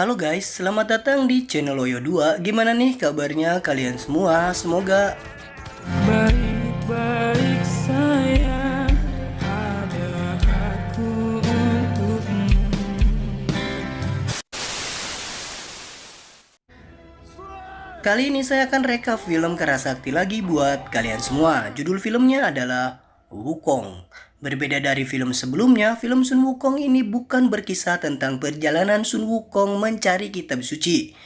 Halo guys, selamat datang di channel Oyo 2. Gimana nih kabarnya kalian semua? Semoga baik-baik sayang, adalah aku untukmu. kali ini saya akan rekap film Kerasakti lagi buat kalian semua. Judul filmnya adalah Wukong. Berbeda dari film sebelumnya, film Sun Wukong ini bukan berkisah tentang perjalanan Sun Wukong mencari kitab suci,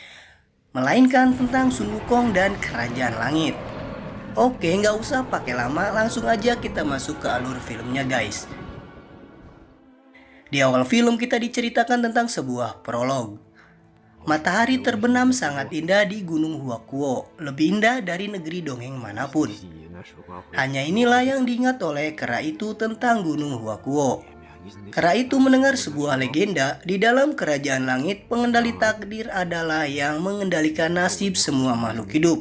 melainkan tentang Sun Wukong dan Kerajaan Langit. Oke, nggak usah pakai lama, langsung aja kita masuk ke alur filmnya guys. Di awal film kita diceritakan tentang sebuah prolog. Matahari terbenam sangat indah di Gunung Huakuo, lebih indah dari negeri dongeng manapun. Hanya inilah yang diingat oleh kera itu tentang Gunung Huakuo. Kera itu mendengar sebuah legenda, di dalam kerajaan langit pengendali takdir adalah yang mengendalikan nasib semua makhluk hidup.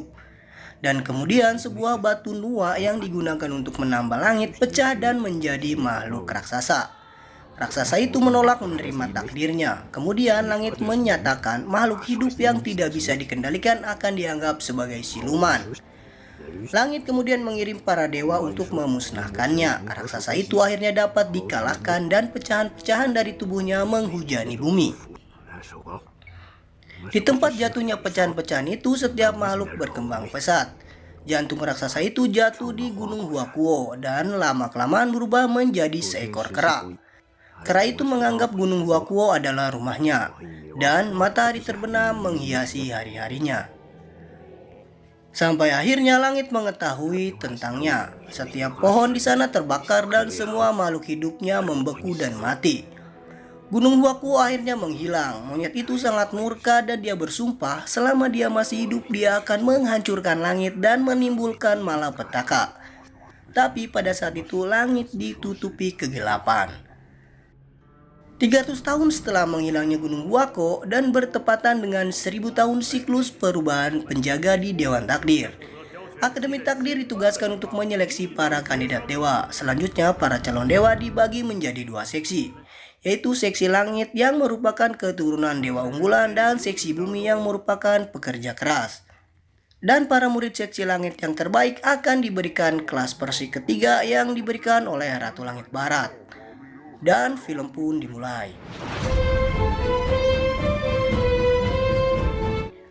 Dan kemudian sebuah batu nua yang digunakan untuk menambah langit pecah dan menjadi makhluk raksasa. Raksasa itu menolak menerima takdirnya. Kemudian langit menyatakan makhluk hidup yang tidak bisa dikendalikan akan dianggap sebagai siluman. Langit kemudian mengirim para dewa untuk memusnahkannya. Raksasa itu akhirnya dapat dikalahkan dan pecahan-pecahan dari tubuhnya menghujani bumi. Di tempat jatuhnya pecahan-pecahan itu, setiap makhluk berkembang pesat. Jantung raksasa itu jatuh di Gunung Huakuo dan lama-kelamaan berubah menjadi seekor kera. Kera itu menganggap Gunung Huakuo adalah rumahnya, dan matahari terbenam menghiasi hari-harinya. Sampai akhirnya langit mengetahui tentangnya. Setiap pohon di sana terbakar dan semua makhluk hidupnya membeku dan mati. Gunung Huakuo akhirnya menghilang. Monyet itu sangat murka dan dia bersumpah selama dia masih hidup dia akan menghancurkan langit dan menimbulkan malapetaka. Tapi pada saat itu langit ditutupi kegelapan. 300 tahun setelah menghilangnya Gunung Huakuo dan bertepatan dengan 1000 tahun siklus perubahan penjaga di Dewan Takdir, Akademi Takdir ditugaskan untuk menyeleksi para kandidat dewa. Selanjutnya para calon dewa dibagi menjadi dua seksi, yaitu seksi langit yang merupakan keturunan dewa unggulan dan seksi bumi yang merupakan pekerja keras. Dan para murid seksi langit yang terbaik akan diberikan kelas versi ketiga yang diberikan oleh Ratu Langit Barat. Dan film pun dimulai.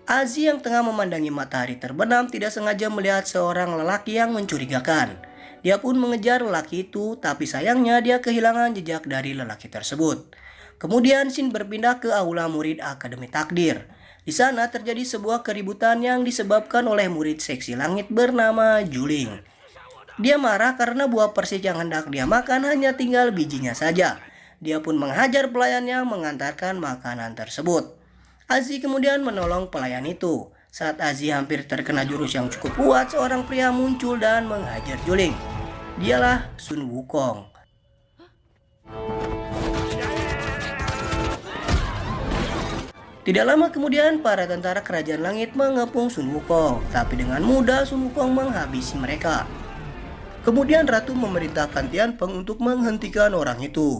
Azi yang tengah memandangi matahari terbenam tidak sengaja melihat seorang lelaki yang mencurigakan. Dia pun mengejar lelaki itu, tapi sayangnya dia kehilangan jejak dari lelaki tersebut. Kemudian Shin berpindah ke aula murid Akademi Takdir. Di sana terjadi sebuah keributan yang disebabkan oleh murid seksi langit bernama Juling. Dia marah karena buah persis yang hendak dia makan hanya tinggal bijinya saja. Dia pun menghajar pelayan yang mengantarkan makanan tersebut. Azi kemudian menolong pelayan itu. Saat Azi hampir terkena jurus yang cukup kuat, seorang pria muncul dan menghajar Juling. Dialah Sun Wukong. Tidak lama kemudian para tentara kerajaan langit mengepung Sun Wukong, tapi dengan mudah Sun Wukong menghabisi mereka. Kemudian Ratu memerintahkan Tianfeng untuk menghentikan orang itu.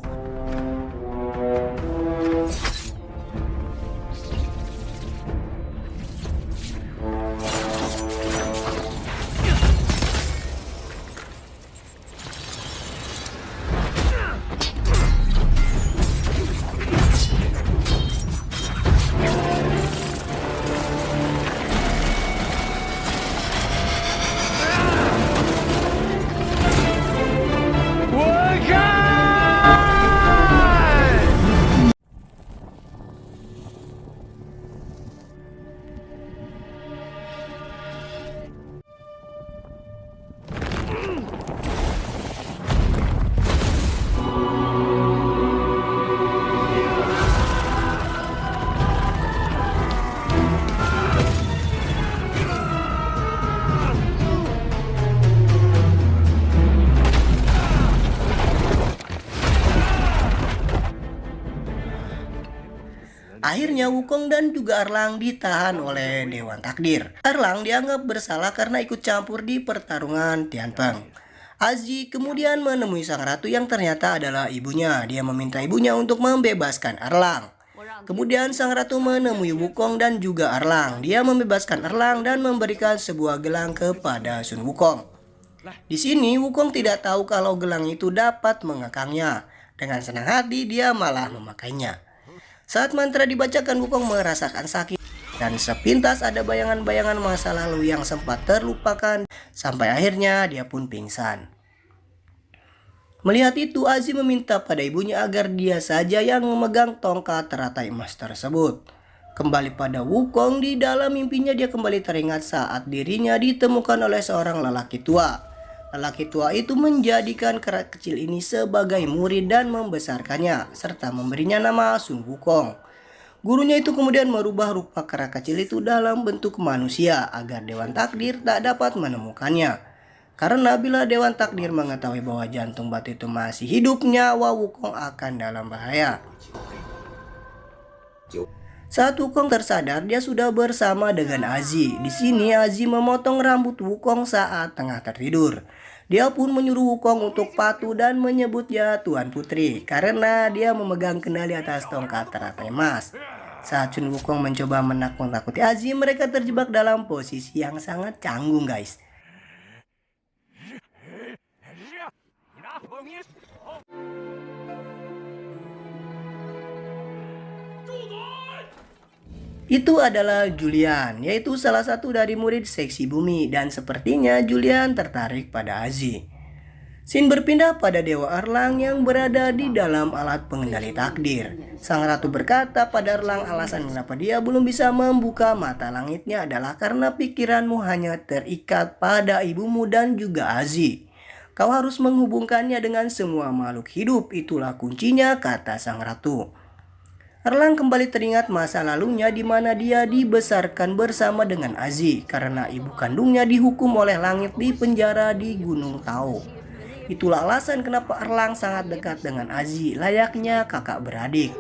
Akhirnya Wukong dan juga Erlang ditahan oleh Dewan Takdir. Erlang dianggap bersalah karena ikut campur di pertarungan Tianfeng. Azi kemudian menemui sang ratu yang ternyata adalah ibunya. Dia meminta ibunya untuk membebaskan Erlang. Kemudian sang ratu menemui Wukong dan juga Erlang. Dia membebaskan Erlang dan memberikan sebuah gelang kepada Sun Wukong. Di sini Wukong tidak tahu kalau gelang itu dapat mengekangnya. Dengan senang hati dia malah memakainya. Saat mantra dibacakan, Wukong merasakan sakit dan sepintas ada bayangan-bayangan masa lalu yang sempat terlupakan sampai akhirnya dia pun pingsan. Melihat itu, Azi meminta pada ibunya agar dia saja yang memegang tongkat teratai emas tersebut. Kembali pada Wukong, di dalam mimpinya dia kembali teringat saat dirinya ditemukan oleh seorang lelaki tua. Lelaki tua itu menjadikan kera kecil ini sebagai murid dan membesarkannya, serta memberinya nama Sun Wukong. Gurunya itu kemudian merubah rupa kera kecil itu dalam bentuk manusia agar Dewan Takdir tak dapat menemukannya. Karena bila Dewan Takdir mengetahui bahwa jantung batu itu masih hidup, nyawa Wukong akan dalam bahaya. Saat Wukong tersadar, dia sudah bersama dengan Azi. Di sini Azi memotong rambut Wukong saat tengah tertidur. Dia pun menyuruh Wukong untuk patuh dan menyebutnya Tuan Putri karena dia memegang kendali atas tongkat teratai emas. Saat Sun Wukong mencoba menakut-nakuti Azi, mereka terjebak dalam posisi yang sangat canggung, guys. Itu adalah Julian, yaitu salah satu dari murid seksi bumi, dan sepertinya Julian tertarik pada Azi. Scene berpindah pada Dewa Erlang yang berada di dalam alat pengendali takdir. Sang ratu berkata pada Erlang alasan kenapa dia belum bisa membuka mata langitnya adalah karena pikiranmu hanya terikat pada ibumu dan juga Azi. Kau harus menghubungkannya dengan semua makhluk hidup, itulah kuncinya, kata sang ratu. Erlang kembali teringat masa lalunya di mana dia dibesarkan bersama dengan Azi karena ibu kandungnya dihukum oleh langit di penjara di Gunung Tao. Itulah alasan kenapa Erlang sangat dekat dengan Azi, layaknya kakak beradik.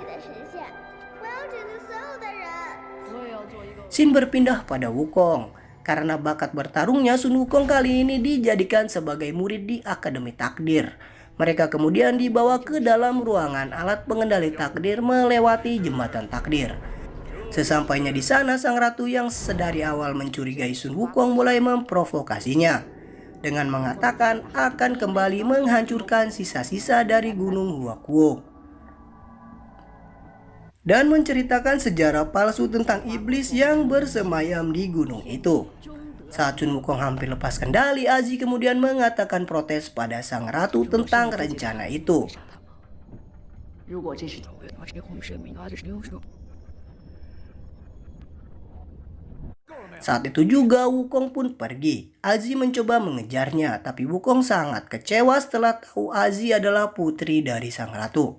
Scene berpindah pada Wukong. Karena bakat bertarungnya, Sun Wukong kali ini dijadikan sebagai murid di Akademi Takdir. Mereka kemudian dibawa ke dalam ruangan alat pengendali takdir melewati jembatan takdir. Sesampainya di sana, sang ratu yang sedari awal mencurigai Sun Wukong mulai memprovokasinya dengan mengatakan akan kembali menghancurkan sisa-sisa dari Gunung Huakuo dan menceritakan sejarah palsu tentang iblis yang bersemayam di gunung itu. Saat Sun Wukong hampir lepas kendali, Azi kemudian mengatakan protes pada sang ratu tentang rencana itu. Saat itu juga Wukong pun pergi. Azi mencoba mengejarnya, tapi Wukong sangat kecewa setelah tahu Azi adalah putri dari sang ratu.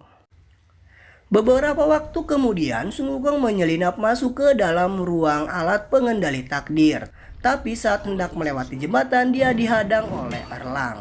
Beberapa waktu kemudian, Sun Wukong menyelinap masuk ke dalam ruang alat pengendali takdir. Tapi saat hendak melewati jembatan, dia dihadang oleh Erlang.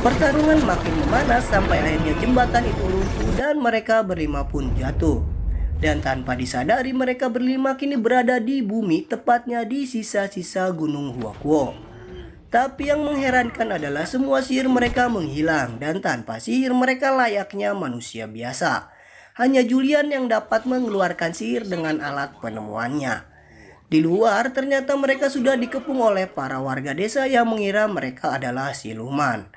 Pertarungan makin memanas sampai akhirnya jembatan itu runtuh dan mereka berlima pun jatuh. Dan tanpa disadari mereka berlima kini berada di bumi, tepatnya di sisa-sisa Gunung Huakuo. Tapi yang mengherankan adalah semua sihir mereka menghilang dan tanpa sihir mereka layaknya manusia biasa. Hanya Julian yang dapat mengeluarkan sihir dengan alat penemuannya. Di luar ternyata mereka sudah dikepung oleh para warga desa yang mengira mereka adalah siluman.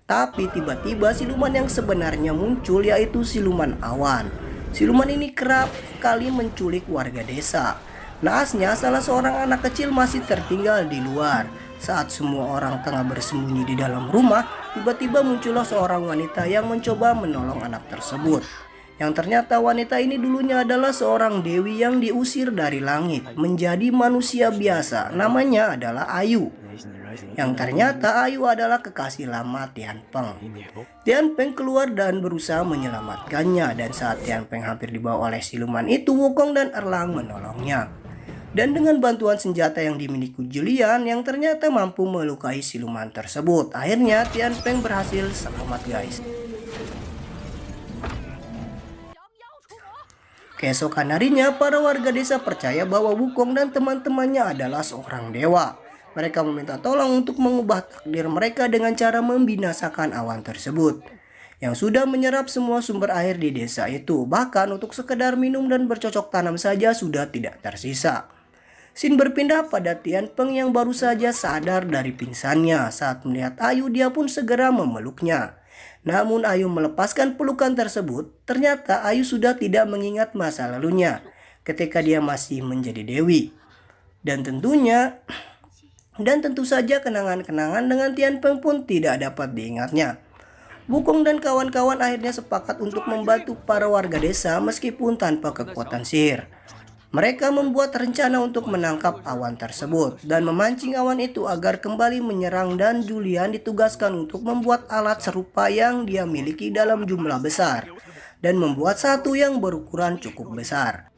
Tapi tiba-tiba siluman yang sebenarnya muncul, yaitu siluman awan. Siluman ini kerap kali menculik warga desa. Naasnya salah seorang anak kecil masih tertinggal di luar. Saat semua orang tengah bersembunyi di dalam rumah, tiba-tiba muncullah seorang wanita yang mencoba menolong anak tersebut. Yang ternyata wanita ini dulunya adalah seorang dewi yang diusir dari langit menjadi manusia biasa. Namanya adalah Ayu. Yang ternyata Ayu adalah kekasih lama Tian Peng. Tian Peng keluar dan berusaha menyelamatkannya, dan saat Tian Peng hampir dibawa oleh siluman itu, Wukong dan Erlang menolongnya. Dan dengan bantuan senjata yang dimiliki Julian yang ternyata mampu melukai siluman tersebut, akhirnya Tian Peng berhasil selamat guys. Keesokan harinya, para warga desa percaya bahwa Wukong dan teman-temannya adalah seorang dewa. Mereka meminta tolong untuk mengubah takdir mereka dengan cara membinasakan awan tersebut yang sudah menyerap semua sumber air di desa itu. Bahkan untuk sekedar minum dan bercocok tanam saja sudah tidak tersisa. Scene berpindah pada Tian Peng yang baru saja sadar dari pingsannya. Saat melihat Ayu, dia pun segera memeluknya. Namun Ayu melepaskan pelukan tersebut, ternyata Ayu sudah tidak mengingat masa lalunya ketika dia masih menjadi dewi. Dan tentu saja kenangan-kenangan dengan Tian Peng pun tidak dapat diingatnya. Wukong dan kawan-kawan akhirnya sepakat untuk membantu para warga desa meskipun tanpa kekuatan sihir. Mereka membuat rencana untuk menangkap awan tersebut dan memancing awan itu agar kembali menyerang, dan Julian ditugaskan untuk membuat alat serupa yang dia miliki dalam jumlah besar dan membuat satu yang berukuran cukup besar.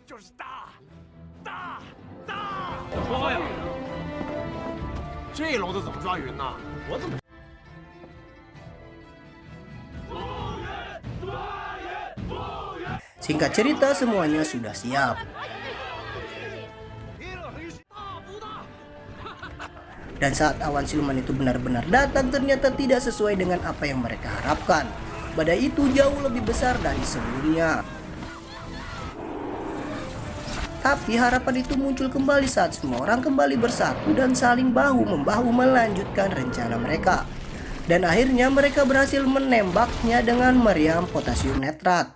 Singkat cerita, semuanya sudah siap. Dan saat awan siluman itu benar-benar datang, ternyata tidak sesuai dengan apa yang mereka harapkan. Badai itu jauh lebih besar dari sebelumnya. Tapi harapan itu muncul kembali saat semua orang kembali bersatu dan saling bahu-membahu melanjutkan rencana mereka. Dan akhirnya mereka berhasil menembaknya dengan meriam potasium netrat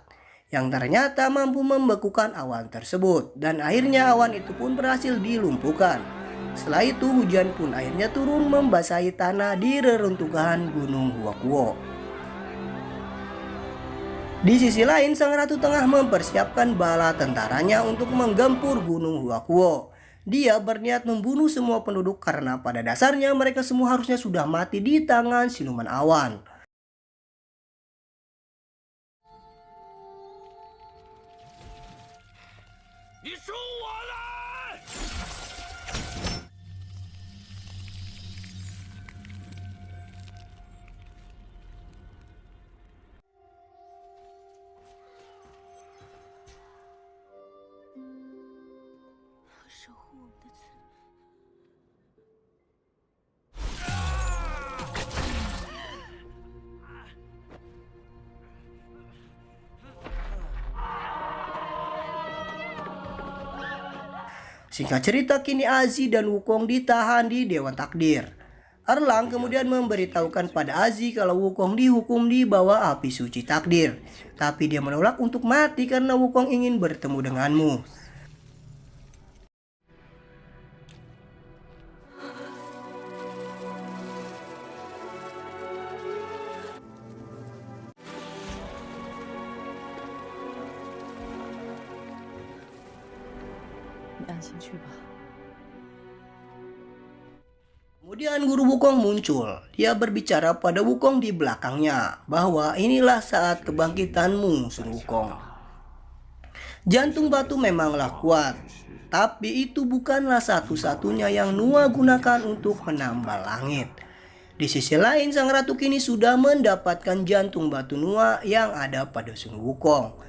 yang ternyata mampu membekukan awan tersebut. Dan akhirnya awan itu pun berhasil dilumpuhkan. Setelah itu hujan pun akhirnya turun membasahi tanah di reruntuhan Gunung Huakuo. Di sisi lain, sang ratu tengah mempersiapkan bala tentaranya untuk menggempur Gunung Huakuo. Dia berniat membunuh semua penduduk karena pada dasarnya mereka semua harusnya sudah mati di tangan siluman awan. Singkat cerita, kini Azi dan Wukong ditahan di Dewan Takdir. Erlang kemudian memberitahukan pada Azi kalau Wukong dihukum di bawah api suci takdir. Tapi dia menolak untuk mati karena Wukong ingin bertemu denganmu. Kemudian guru Wukong muncul. Dia berbicara pada Wukong di belakangnya bahwa inilah saat kebangkitanmu, Sun Wukong. Jantung batu memanglah kuat, tapi itu bukanlah satu-satunya yang Nuwa gunakan untuk menambal langit. Di sisi lain, sang ratu kini sudah mendapatkan jantung batu Nuwa yang ada pada Sun Wukong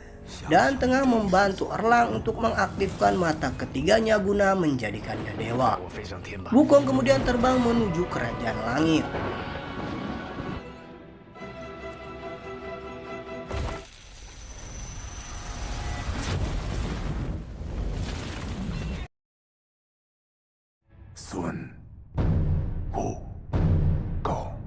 dan tengah membantu Erlang untuk mengaktifkan mata ketiganya guna menjadikannya dewa. Wukong kemudian terbang menuju kerajaan langit. Sun Wukong.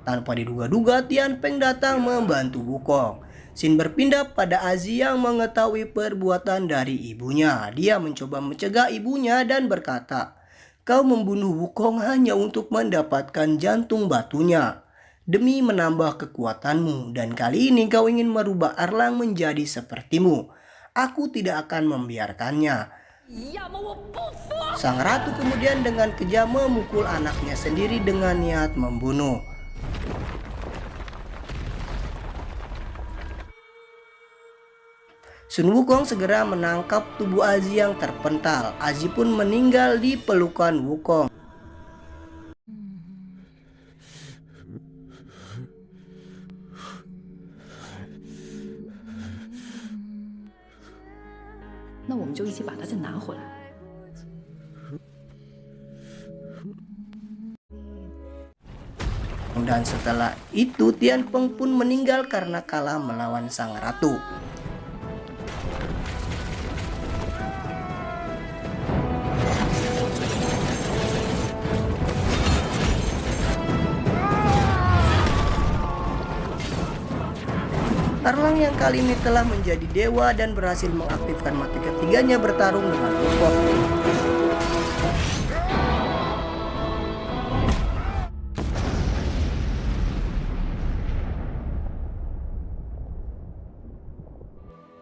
Tanpa diduga-duga, Tian Peng datang membantu Wukong. Scene berpindah pada Azi yang mengetahui perbuatan dari ibunya. Dia mencoba mencegah ibunya dan berkata, "Kau membunuh Wukong hanya untuk mendapatkan jantung batunya demi menambah kekuatanmu, dan kali ini kau ingin merubah Erlang menjadi sepertimu. Aku tidak akan membiarkannya. Sang ratu kemudian dengan kejam memukul anaknya sendiri dengan niat membunuh. Sun Wukong segera menangkap tubuh Azi yang terpental. Azi pun meninggal di pelukan Wukong. 那我们就一起把它再拿回来。 Dan setelah itu Tianpeng pun meninggal karena kalah melawan sang ratu. Erlang yang kali ini telah menjadi dewa dan berhasil mengaktifkan mati ketiganya bertarung dengan Wukong.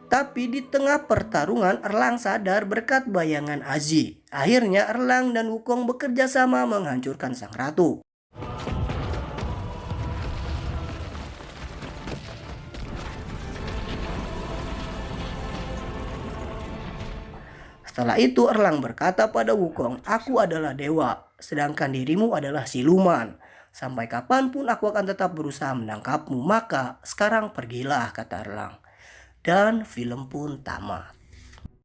Tapi di tengah pertarungan Erlang sadar berkat bayangan Azi. Akhirnya Erlang dan Wukong bekerja sama menghancurkan sang ratu. Setelah itu Erlang berkata pada Wukong, "Aku adalah dewa, sedangkan dirimu adalah siluman. Sampai kapanpun aku akan tetap berusaha menangkapmu, maka sekarang pergilah," kata Erlang. Dan film pun tamat.